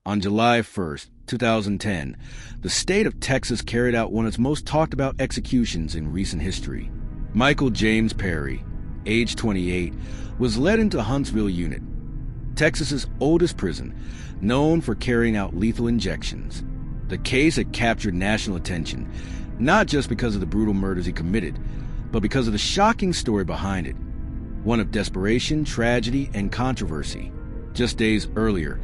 On July 1st, 2010, the state of Texas carried out one of its most talked about executions in recent history. Michael James Perry, age 28, was led into Huntsville Unit, Texas's oldest prison, known for carrying out lethal injections. The case had captured national attention, not just because of the brutal murders he committed, but because of the shocking story behind it. One of desperation, tragedy, and controversy. Just days earlier,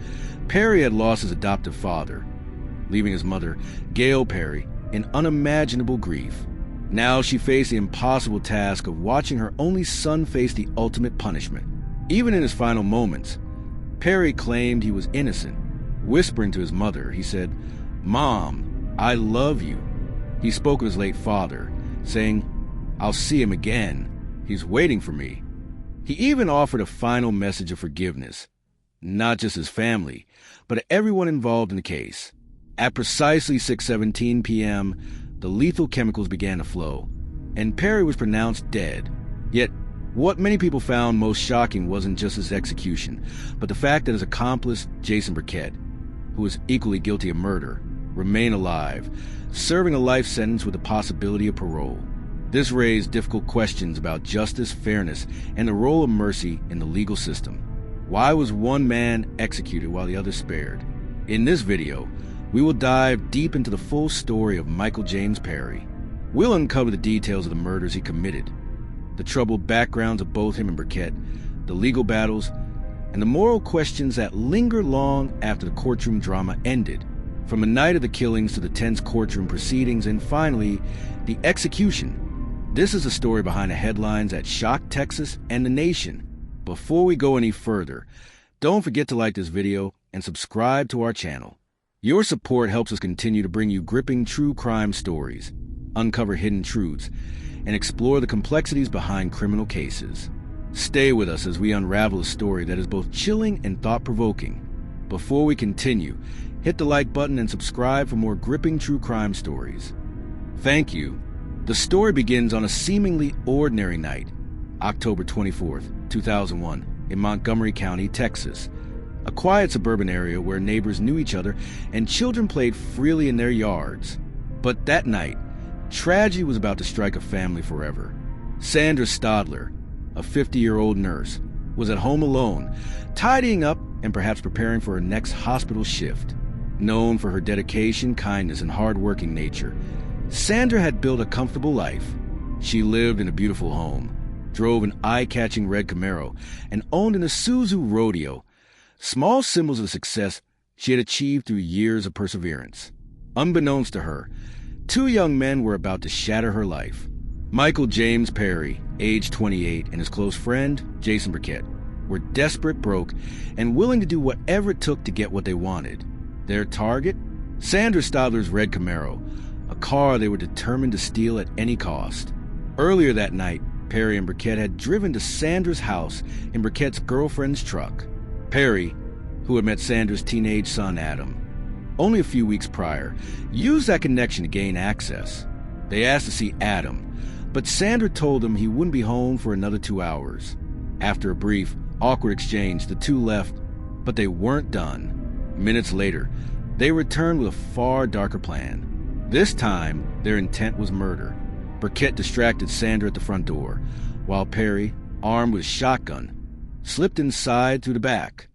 Perry had lost his adoptive father, leaving his mother, Gail Perry, in unimaginable grief. Now she faced the impossible task of watching her only son face the ultimate punishment. Even in his final moments, Perry claimed he was innocent. Whispering to his mother, he said, "Mom, I love you." He spoke of his late father, saying, "I'll see him again. He's waiting for me." He even offered a final message of forgiveness, not just his family, but everyone involved in the case. At precisely 6:17 p.m., the lethal chemicals began to flow, and Perry was pronounced dead. Yet, what many people found most shocking wasn't just his execution, but the fact that his accomplice, Jason Burkett, who was equally guilty of murder, remained alive, serving a life sentence with the possibility of parole. This raised difficult questions about justice, fairness, and the role of mercy in the legal system. Why was one man executed while the other spared? In this video, we will dive deep into the full story of Michael James Perry. We'll uncover the details of the murders he committed, the troubled backgrounds of both him and Burkett, the legal battles, and the moral questions that linger long after the courtroom drama ended. From the night of the killings to the tense courtroom proceedings and finally, the execution. This is the story behind the headlines that shocked Texas and the nation. Before we go any further, don't forget to like this video and subscribe to our channel. Your support helps us continue to bring you gripping true crime stories, uncover hidden truths, and explore the complexities behind criminal cases. Stay with us as we unravel a story that is both chilling and thought-provoking. Before we continue, hit the like button and subscribe for more gripping true crime stories. Thank you. The story begins on a seemingly ordinary night, October 24th, 2001, in Montgomery County, Texas, a quiet suburban area where neighbors knew each other and children played freely in their yards. But that night, tragedy was about to strike a family forever. Sandra Stadler, a 50-year-old nurse, was at home alone, tidying up and perhaps preparing for her next hospital shift. Known for her dedication, kindness, and hard-working nature, Sandra had built a comfortable life. She lived in a beautiful home, drove an eye-catching red Camaro, and owned an Isuzu Rodeo, small symbols of success she had achieved through years of perseverance. Unbeknownst to her, two young men were about to shatter her life. Michael James Perry, age 28, and his close friend, Jason Burkett, were desperate, broke, and willing to do whatever it took to get what they wanted. Their target? Sandra Stadler's red Camaro, a car they were determined to steal at any cost. Earlier that night, Perry and Burkett had driven to Sandra's house in Burkett's girlfriend's truck. Perry, who had met Sandra's teenage son Adam only a few weeks prior, used that connection to gain access. They asked to see Adam, but Sandra told him he wouldn't be home for another 2 hours. After a brief, awkward exchange, the two left, but they weren't done. Minutes later, they returned with a far darker plan. This time, their intent was murder. Burkett distracted Sandra at the front door, while Perry, armed with a shotgun, slipped inside through the back.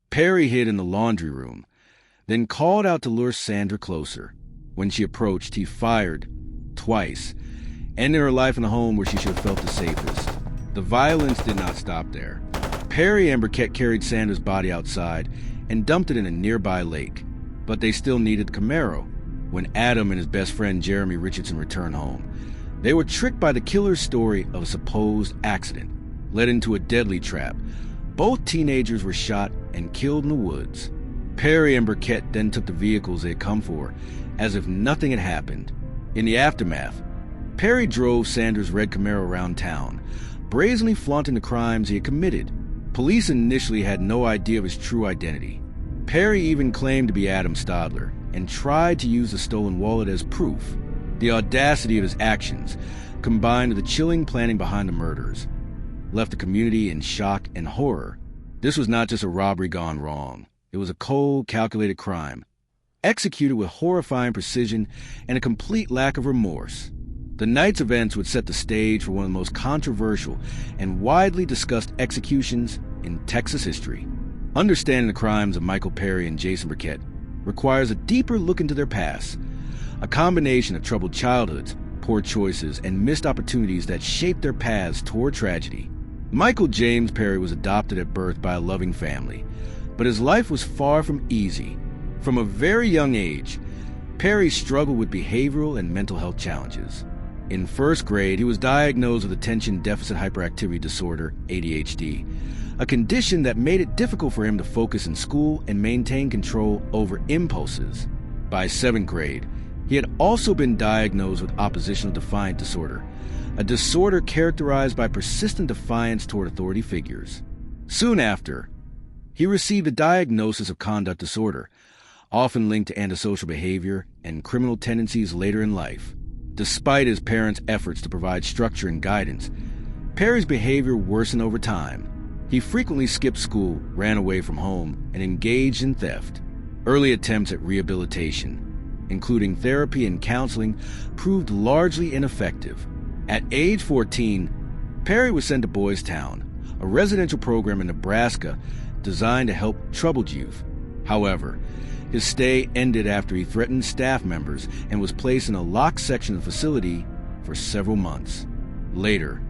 Perry hid in the laundry room, then called out to lure Sandra closer. When she approached, he fired twice, ending her life in the home where she should have felt the safest. The violence did not stop there. Perry and Burkett carried Sandra's body outside and dumped it in a nearby lake, but they still needed the Camaro. When Adam and his best friend Jeremy Richardson returned home, they were tricked by the killer's story of a supposed accident, led into a deadly trap. Both teenagers were shot and killed in the woods. Perry and Burkett then took the vehicles they had come for, as if nothing had happened. In the aftermath, Perry drove Sandra's red Camaro around town, brazenly flaunting the crimes he had committed. Police initially had no idea of his true identity. Perry even claimed to be Adam Stadler and tried to use the stolen wallet as proof. The audacity of his actions, combined with the chilling planning behind the murders, left the community in shock and horror. This was not just a robbery gone wrong. It was a cold, calculated crime, executed with horrifying precision and a complete lack of remorse. The night's events would set the stage for one of the most controversial and widely discussed executions in Texas history. Understanding the crimes of Michael Perry and Jason Burkett requires a deeper look into their past, a combination of troubled childhoods, poor choices, and missed opportunities that shaped their paths toward tragedy. Michael James Perry was adopted at birth by a loving family, but his life was far from easy. From a very young age, Perry struggled with behavioral and mental health challenges. In first grade, he was diagnosed with attention deficit hyperactivity disorder, ADHD, a condition that made it difficult for him to focus in school and maintain control over impulses. By seventh grade, he had also been diagnosed with oppositional defiant disorder, a disorder characterized by persistent defiance toward authority figures. Soon after, he received a diagnosis of conduct disorder, often linked to antisocial behavior and criminal tendencies later in life. Despite his parents' efforts to provide structure and guidance, Perry's behavior worsened over time. He frequently skipped school, ran away from home, and engaged in theft. Early attempts at rehabilitation, including therapy and counseling, proved largely ineffective. At age 14, Perry was sent to Boys Town, a residential program in Nebraska designed to help troubled youth. However, his stay ended after he threatened staff members and was placed in a locked section of the facility for several months. Later,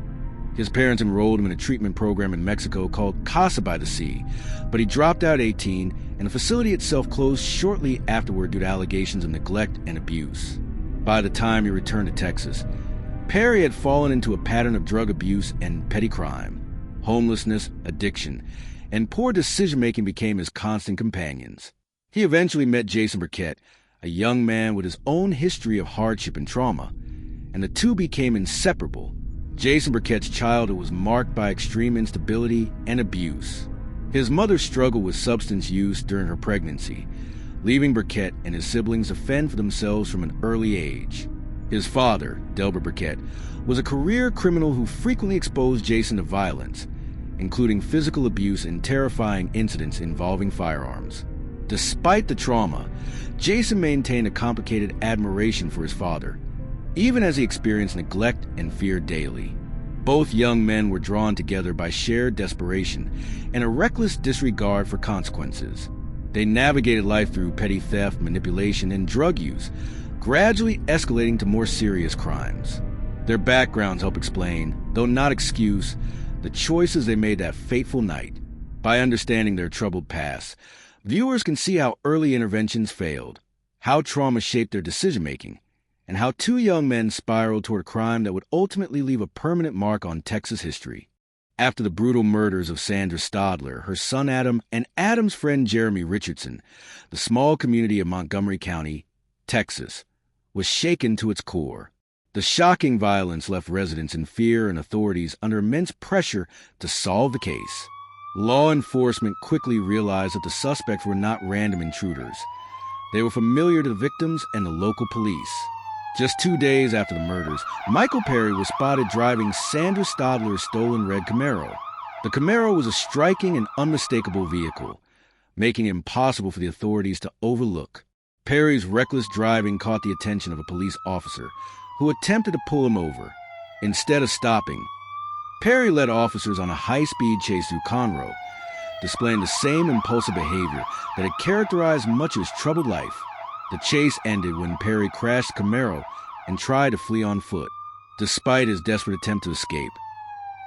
his parents enrolled him in a treatment program in Mexico called Casa by the Sea, but he dropped out at 18, and the facility itself closed shortly afterward due to allegations of neglect and abuse. By the time he returned to Texas, Perry had fallen into a pattern of drug abuse and petty crime. Homelessness, addiction, and poor decision-making became his constant companions. He eventually met Jason Burkett, a young man with his own history of hardship and trauma, and the two became inseparable. Jason Burkett's childhood was marked by extreme instability and abuse. His mother struggled with substance use during her pregnancy, leaving Burkett and his siblings to fend for themselves from an early age. His father, Delbert Burkett, was a career criminal who frequently exposed Jason to violence, including physical abuse and terrifying incidents involving firearms. Despite the trauma, Jason maintained a complicated admiration for his father, even as he experienced neglect and fear daily. Both young men were drawn together by shared desperation and a reckless disregard for consequences. They navigated life through petty theft, manipulation, and drug use, gradually escalating to more serious crimes. Their backgrounds help explain, though not excuse, the choices they made that fateful night. By understanding their troubled past, viewers can see how early interventions failed, how trauma shaped their decision-making, and how two young men spiraled toward a crime that would ultimately leave a permanent mark on Texas history. After the brutal murders of Sandra Stadler, her son Adam, and Adam's friend Jeremy Richardson, the small community of Montgomery County, Texas, was shaken to its core. The shocking violence left residents in fear and authorities under immense pressure to solve the case. Law enforcement quickly realized that the suspects were not random intruders. They were familiar to the victims and the local police. Just 2 days after the murders, Michael Perry was spotted driving Sandra Stadler's stolen red Camaro. The Camaro was a striking and unmistakable vehicle, making it impossible for the authorities to overlook. Perry's reckless driving caught the attention of a police officer, who attempted to pull him over. Instead of stopping, Perry led officers on a high-speed chase through Conroe, displaying the same impulsive behavior that had characterized much of his troubled life. The chase ended when Perry crashed the Camaro and tried to flee on foot. Despite his desperate attempt to escape,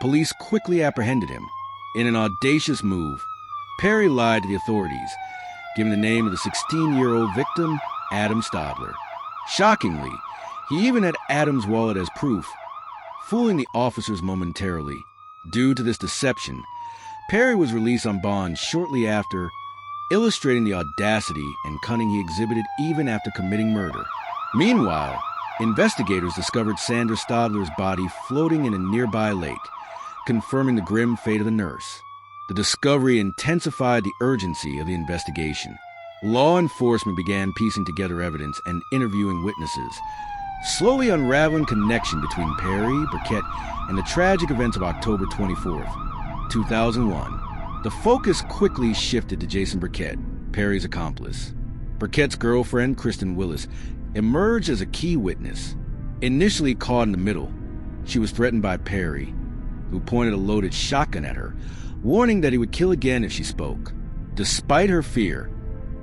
police quickly apprehended him. In an audacious move, Perry lied to the authorities, giving the name of the 16-year-old victim, Adam Stadler. Shockingly, he even had Adam's wallet as proof, fooling the officers momentarily. Due to this deception, Perry was released on bond shortly after, illustrating the audacity and cunning he exhibited even after committing murder. Meanwhile, investigators discovered Sandra Stadler's body floating in a nearby lake, confirming the grim fate of the nurse. The discovery intensified the urgency of the investigation. Law enforcement began piecing together evidence and interviewing witnesses, slowly unraveling connection between Perry, Burkett, and the tragic events of October 24th, 2001. The focus quickly shifted to Jason Burkett, Perry's accomplice. Burkett's girlfriend, Kristen Willis, emerged as a key witness. Initially caught in the middle, she was threatened by Perry, who pointed a loaded shotgun at her, warning that he would kill again if she spoke. Despite her fear,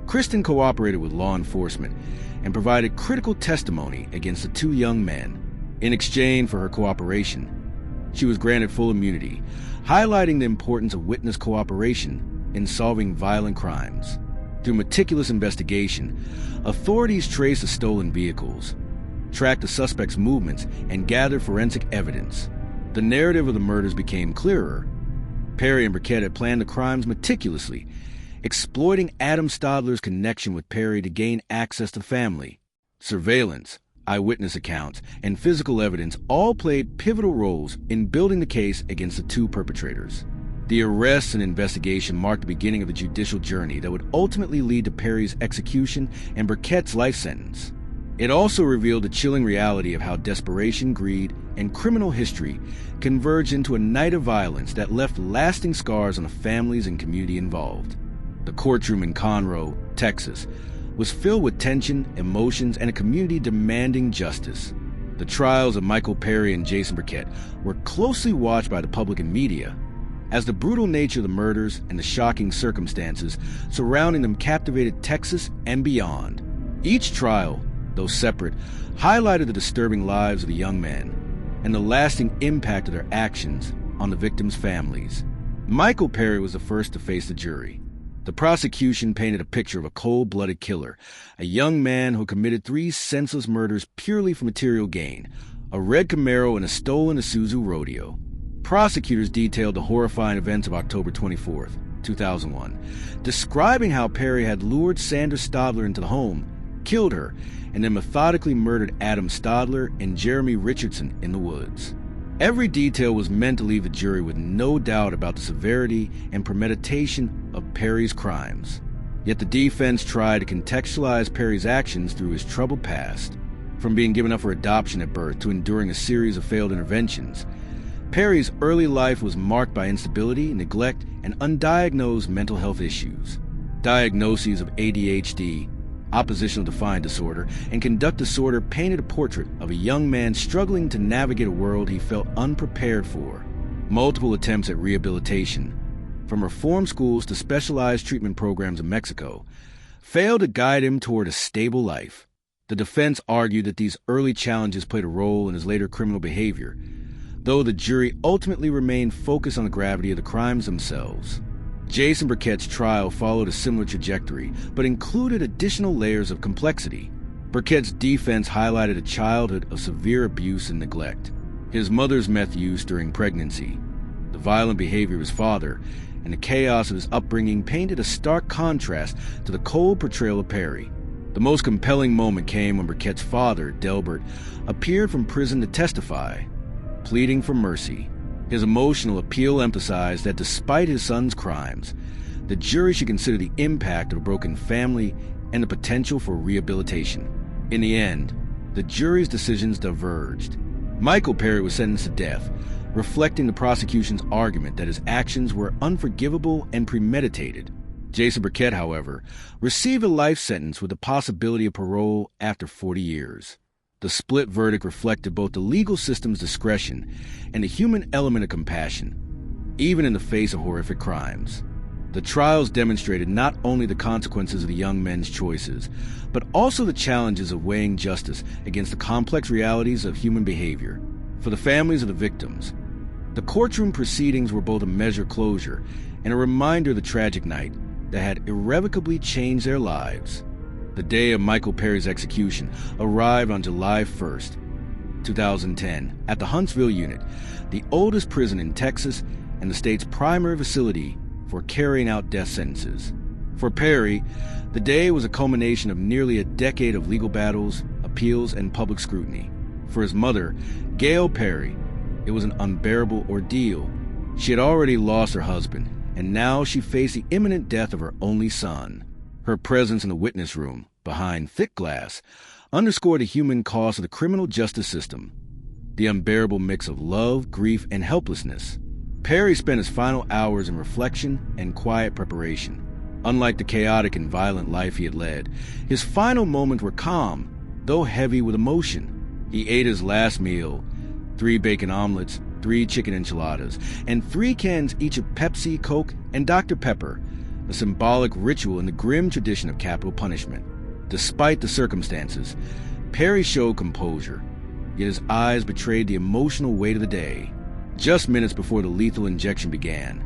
Kristen cooperated with law enforcement and provided critical testimony against the two young men. In exchange for her cooperation, she was granted full immunity, highlighting the importance of witness cooperation in solving violent crimes. Through meticulous investigation, authorities traced the stolen vehicles, tracked the suspects' movements, and gathered forensic evidence. The narrative of the murders became clearer. Perry and Burkett had planned the crimes meticulously, exploiting Adam Stadler's connection with Perry to gain access to the family. Surveillance, eyewitness accounts, and physical evidence all played pivotal roles in building the case against the two perpetrators. The arrests and investigation marked the beginning of a judicial journey that would ultimately lead to Perry's execution and Burkett's life sentence. It also revealed the chilling reality of how desperation, greed, and criminal history converged into a night of violence that left lasting scars on the families and community involved. The courtroom in Conroe, Texas, was filled with tension, emotions, and a community demanding justice. The trials of Michael Perry and Jason Burkett were closely watched by the public and media, as the brutal nature of the murders and the shocking circumstances surrounding them captivated Texas and beyond. Each trial, though separate, highlighted the disturbing lives of the young men and the lasting impact of their actions on the victims' families. Michael Perry was the first to face the jury. The prosecution painted a picture of a cold-blooded killer, a young man who committed 3 senseless murders purely for material gain, a red Camaro and a stolen Isuzu Rodeo. Prosecutors detailed the horrifying events of October 24, 2001, describing how Perry had lured Sandra Stadler into the home, killed her, and then methodically murdered Adam Stadler and Jeremy Richardson in the woods. Every detail was meant to leave the jury with no doubt about the severity and premeditation of Perry's crimes. Yet the defense tried to contextualize Perry's actions through his troubled past. From being given up for adoption at birth to enduring a series of failed interventions, Perry's early life was marked by instability, neglect, and undiagnosed mental health issues. Diagnoses of ADHD, oppositional defiant disorder, and conduct disorder painted a portrait of a young man struggling to navigate a world he felt unprepared for. Multiple attempts at rehabilitation, from reform schools to specialized treatment programs in Mexico, failed to guide him toward a stable life. The defense argued that these early challenges played a role in his later criminal behavior, though the jury ultimately remained focused on the gravity of the crimes themselves. Jason Burkett's trial followed a similar trajectory, but included additional layers of complexity. Burkett's defense highlighted a childhood of severe abuse and neglect, his mother's meth use during pregnancy, the violent behavior of his father, and the chaos of his upbringing painted a stark contrast to the cold portrayal of Perry. The most compelling moment came when Burkett's father, Delbert, appeared from prison to testify, pleading for mercy. His emotional appeal emphasized that despite his son's crimes, the jury should consider the impact of a broken family and the potential for rehabilitation. In the end, the jury's decisions diverged. Michael Perry was sentenced to death, reflecting the prosecution's argument that his actions were unforgivable and premeditated. Jason Burkett, however, received a life sentence with the possibility of parole after 40 years. The split verdict reflected both the legal system's discretion and the human element of compassion, even in the face of horrific crimes. The trials demonstrated not only the consequences of the young men's choices, but also the challenges of weighing justice against the complex realities of human behavior. For the families of the victims, the courtroom proceedings were both a measure of closure and a reminder of the tragic night that had irrevocably changed their lives. The day of Michael Perry's execution arrived on July 1st, 2010, at the Huntsville Unit, the oldest prison in Texas and the state's primary facility for carrying out death sentences. For Perry, the day was a culmination of nearly a decade of legal battles, appeals, and public scrutiny. For his mother, Gail Perry, it was an unbearable ordeal. She had already lost her husband, and now she faced the imminent death of her only son. Her presence in the witness room, behind thick glass, underscored the human cost of the criminal justice system, the unbearable mix of love, grief, and helplessness. Perry spent his final hours in reflection and quiet preparation. Unlike the chaotic and violent life he had led, his final moments were calm, though heavy with emotion. He ate his last meal, 3 bacon omelets, 3 chicken enchiladas, and 3 cans each of Pepsi, Coke, and Dr. Pepper, a symbolic ritual in the grim tradition of capital punishment. Despite the circumstances, Perry showed composure, yet his eyes betrayed the emotional weight of the day. Just minutes before the lethal injection began,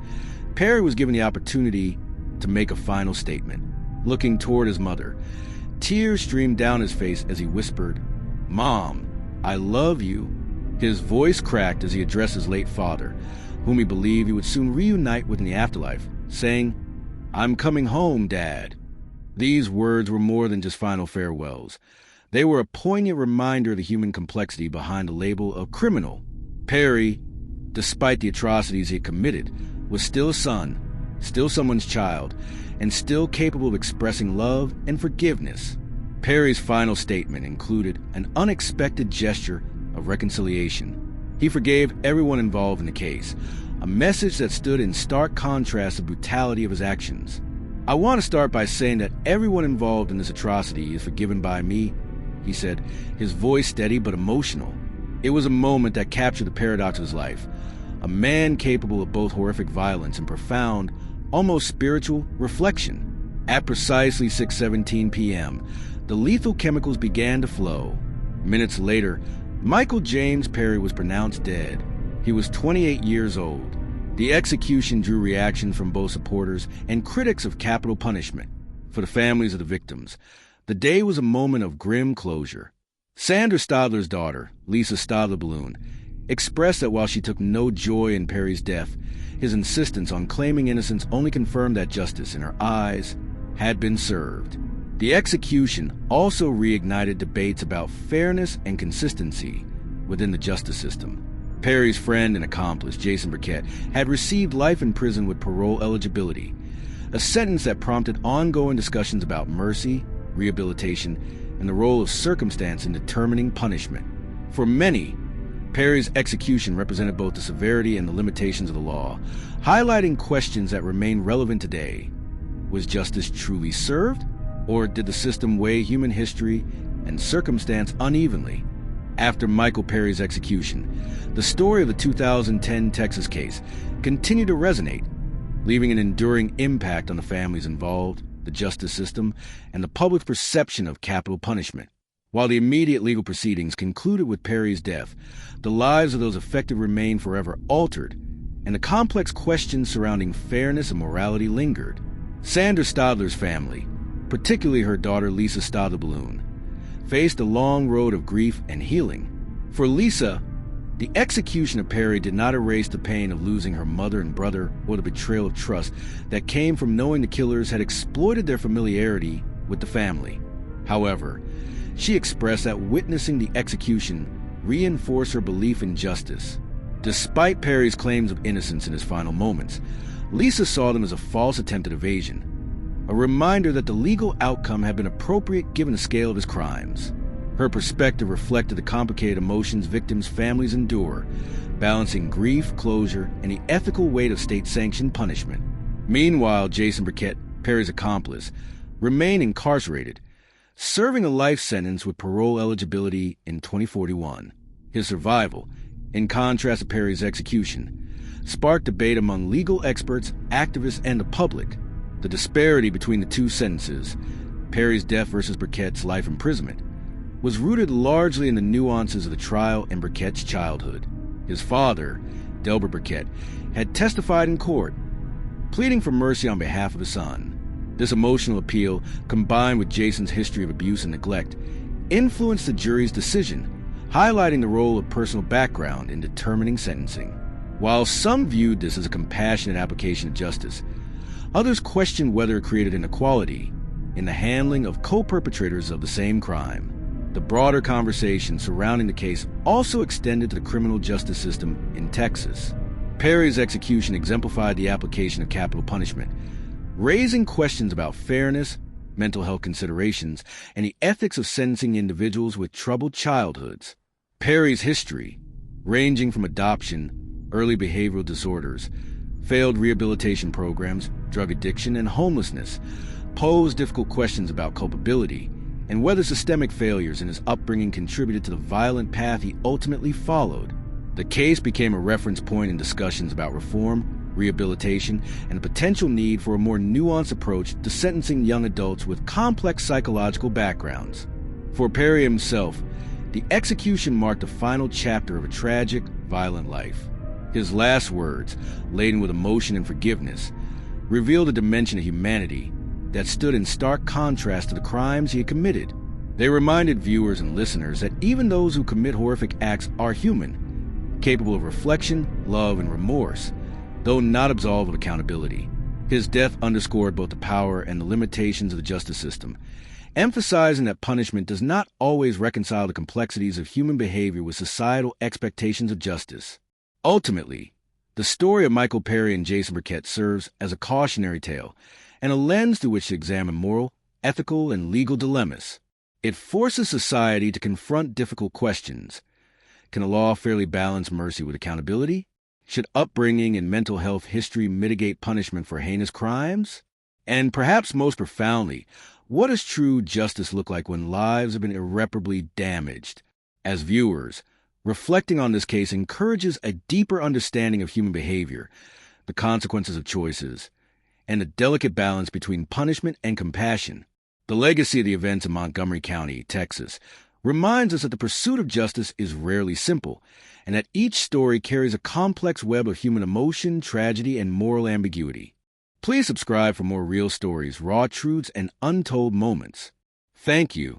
Perry was given the opportunity to make a final statement. Looking toward his mother, tears streamed down his face as he whispered, "Mom, I love you." His voice cracked as he addressed his late father, whom he believed he would soon reunite with in the afterlife, saying, "I'm coming home, Dad." These words were more than just final farewells. They were a poignant reminder of the human complexity behind the label of criminal. Perry, despite the atrocities he had committed, was still a son, still someone's child, and still capable of expressing love and forgiveness. Perry's final statement included an unexpected gesture of reconciliation. He forgave everyone involved in the case, a message that stood in stark contrast to the brutality of his actions. "I want to start by saying that everyone involved in this atrocity is forgiven by me," he said, his voice steady but emotional. It was a moment that captured the paradox of his life, a man capable of both horrific violence and profound, almost spiritual, reflection. At precisely 6:17 p.m., the lethal chemicals began to flow. Minutes later, Michael James Perry was pronounced dead. He was 28 years old. The execution drew reactions from both supporters and critics of capital punishment. For the families of the victims, the day was a moment of grim closure. Sandra Stadler's daughter, Lisa Stadler-Balloon, expressed that while she took no joy in Perry's death, his insistence on claiming innocence only confirmed that justice, in her eyes, had been served. The execution also reignited debates about fairness and consistency within the justice system. Perry's friend and accomplice, Jason Burkett, had received life in prison with parole eligibility, a sentence that prompted ongoing discussions about mercy, rehabilitation, and the role of circumstance in determining punishment. For many, Perry's execution represented both the severity and the limitations of the law, highlighting questions that remain relevant today. Was justice truly served, or did the system weigh human history and circumstance unevenly? After Michael Perry's execution, the story of the 2010 Texas case continued to resonate, leaving an enduring impact on the families involved, the justice system, and the public's perception of capital punishment. While the immediate legal proceedings concluded with Perry's death, the lives of those affected remained forever altered, and the complex questions surrounding fairness and morality lingered. Sandra Stadler's family, particularly her daughter Lisa Stadler-Balloon, faced a long road of grief and healing. For Lisa, the execution of Perry did not erase the pain of losing her mother and brother or the betrayal of trust that came from knowing the killers had exploited their familiarity with the family. However, she expressed that witnessing the execution reinforced her belief in justice. Despite Perry's claims of innocence in his final moments, Lisa saw them as a false attempt at evasion, a reminder that the legal outcome had been appropriate given the scale of his crimes. Her perspective reflected the complicated emotions victims' families endure, balancing grief, closure, and the ethical weight of state-sanctioned punishment. Meanwhile, Jason Burkett, Perry's accomplice, remained incarcerated, serving a life sentence with parole eligibility in 2041. His survival, in contrast to Perry's execution, sparked debate among legal experts, activists, and the public. The disparity between the two sentences, Perry's death versus Burkett's life imprisonment, was rooted largely in the nuances of the trial and Burkett's childhood. His father, Delbert Burkett, had testified in court, pleading for mercy on behalf of his son. This emotional appeal, combined with Jason's history of abuse and neglect, influenced the jury's decision, highlighting the role of personal background in determining sentencing. While some viewed this as a compassionate application of justice, others questioned whether it created inequality in the handling of co-perpetrators of the same crime. The broader conversation surrounding the case also extended to the criminal justice system in Texas. Perry's execution exemplified the application of capital punishment, raising questions about fairness, mental health considerations, and the ethics of sentencing individuals with troubled childhoods. Perry's history, ranging from adoption, early behavioral disorders, Failed rehabilitation programs, drug addiction, and homelessness pose difficult questions about culpability and whether systemic failures in his upbringing contributed to the violent path he ultimately followed. The case became a reference point in discussions about reform, rehabilitation, and the potential need for a more nuanced approach to sentencing young adults with complex psychological backgrounds. For Perry himself, the execution marked the final chapter of a tragic, violent life. His last words, laden with emotion and forgiveness, revealed a dimension of humanity that stood in stark contrast to the crimes he had committed. They reminded viewers and listeners that even those who commit horrific acts are human, capable of reflection, love, and remorse, though not absolved of accountability. His death underscored both the power and the limitations of the justice system, emphasizing that punishment does not always reconcile the complexities of human behavior with societal expectations of justice. Ultimately, the story of Michael Perry and Jason Burkett serves as a cautionary tale and a lens through which to examine moral, ethical, and legal dilemmas. It forces society to confront difficult questions. Can a law fairly balance mercy with accountability? Should upbringing and mental health history mitigate punishment for heinous crimes? And perhaps most profoundly, what does true justice look like when lives have been irreparably damaged? As viewers, reflecting on this case encourages a deeper understanding of human behavior, the consequences of choices, and the delicate balance between punishment and compassion. The legacy of the events in Montgomery County, Texas, reminds us that the pursuit of justice is rarely simple, and that each story carries a complex web of human emotion, tragedy, and moral ambiguity. Please subscribe for more real stories, raw truths, and untold moments. Thank you.